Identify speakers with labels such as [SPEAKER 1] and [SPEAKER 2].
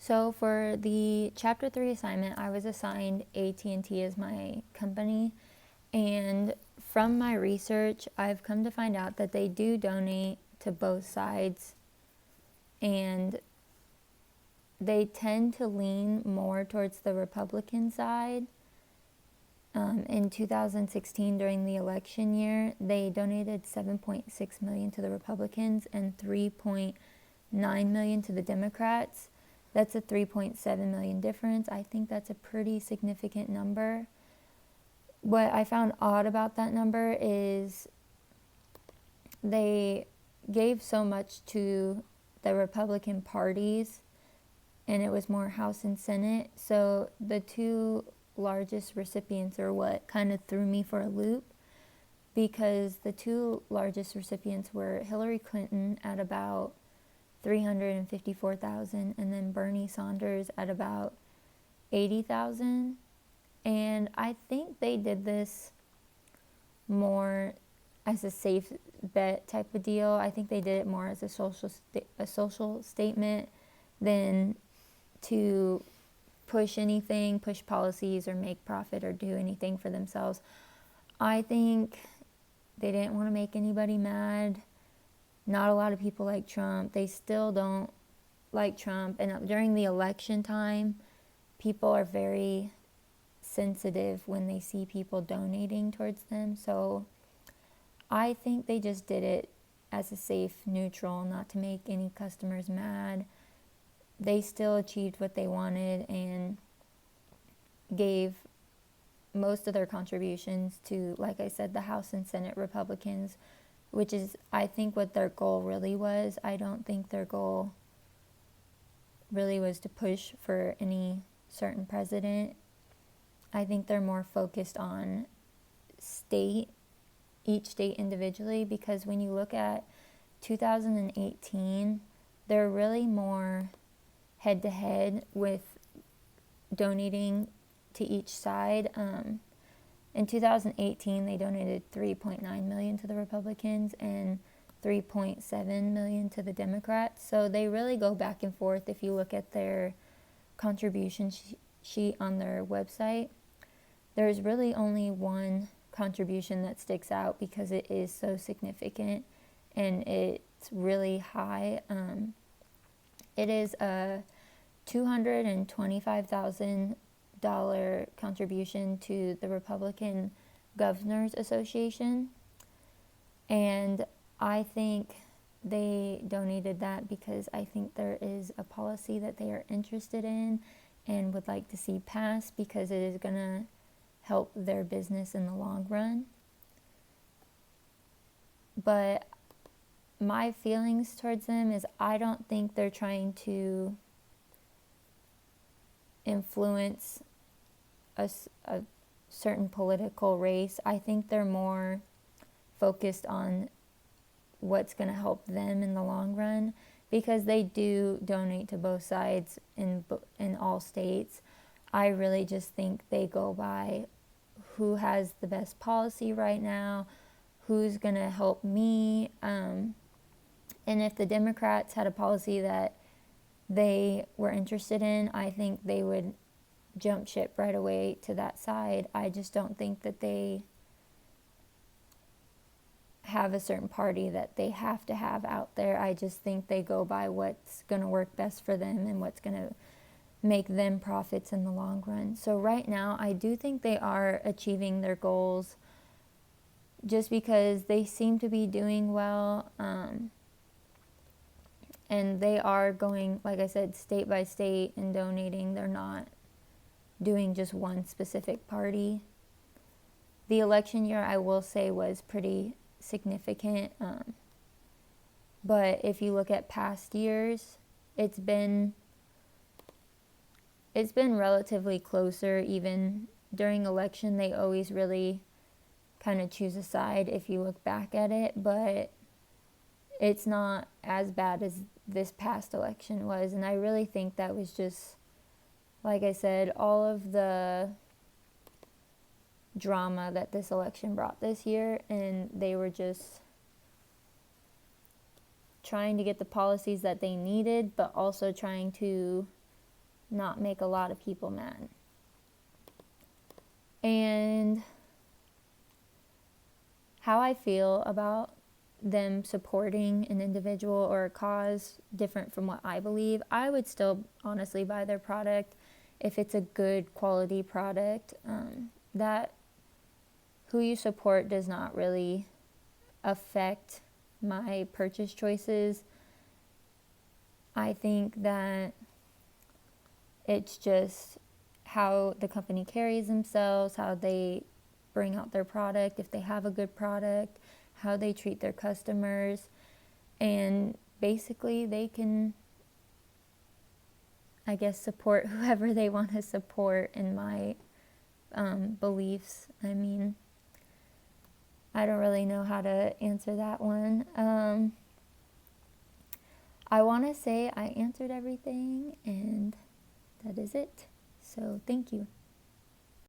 [SPEAKER 1] So for the Chapter 3 assignment, I was assigned AT&T as my company. And from my research, I've come to find out that they do donate to both sides. And they tend to lean more towards the Republican side. In 2016, during the election year, they donated $7.6 million to the Republicans and $3.9 million to the Democrats. That's a $3.7 million difference. I think that's a pretty significant number. What I found odd about that number is they gave so much to the Republican parties, and it was more House and Senate. So the two largest recipients are what kind of threw me for a loop, because the two largest recipients were Hillary Clinton at about $354,000 and then Bernie Sanders at about $80,000. And I think they did this more as a safe bet type of deal. I think they did it more as a social statement than to push anything, push policies, or make profit, or do anything for themselves. I think they didn't want to make anybody mad. Not a lot of people like Trump. They still don't like Trump. And during the election time, people are very sensitive when they see people donating towards them. So I think they just did it as a safe neutral, not to make any customers mad. They still achieved what they wanted and gave most of their contributions to, like I said, the House and Senate Republicans, which is, I think, what their goal really was. I don't think their goal really was to push for any certain president. I think they're more focused on each state individually, because when you look at 2018, they're really more head-to-head with donating to each side. In 2018, they donated $3.9 million to the Republicans and $3.7 million to the Democrats. So they really go back and forth. If you look at their contribution sheet on their website, there's really only one contribution that sticks out because it is so significant and it's really high. It is a $225,000 contribution to the Republican Governors Association, and I think they donated that because I think there is a policy that they are interested in and would like to see passed, because it is going to help their business in the long run. But my feelings towards them is, I don't think they're trying to influence a certain political race. I think they're more focused on what's going to help them in the long run, because they do donate to both sides in all states. I really just think they go by who has the best policy right now, who's going to help me. And if the Democrats had a policy that they were interested in, I think they would jump ship right away to that side. I just don't think that they have a certain party that they have to have out there. I just think they go by what's going to work best for them and what's going to make them profits in the long run. So right now, I do think they are achieving their goals, just because they seem to be doing well. And they are going, like I said, state by state and donating. They're not doing just one specific party. The election year, I will say, was pretty significant. But if you look at past years, it's been relatively closer. Even during election, they always really kind of choose a side if you look back at it. But it's not as bad as this past election was. And I really think that was just, like I said, all of the drama that this election brought this year, and they were just trying to get the policies that they needed, but also trying to not make a lot of people mad. And how I feel about them supporting an individual or a cause different from what I believe, I would still honestly buy their product if it's a good quality product. That who you support does not really affect my purchase choices. I think that it's just how the company carries themselves, how they bring out their product, if they have a good product, how they treat their customers, and basically they can, I guess, support whoever they want to support in my beliefs. I mean, I don't really know how to answer that one. I want to say I answered everything, and that is it. So thank you.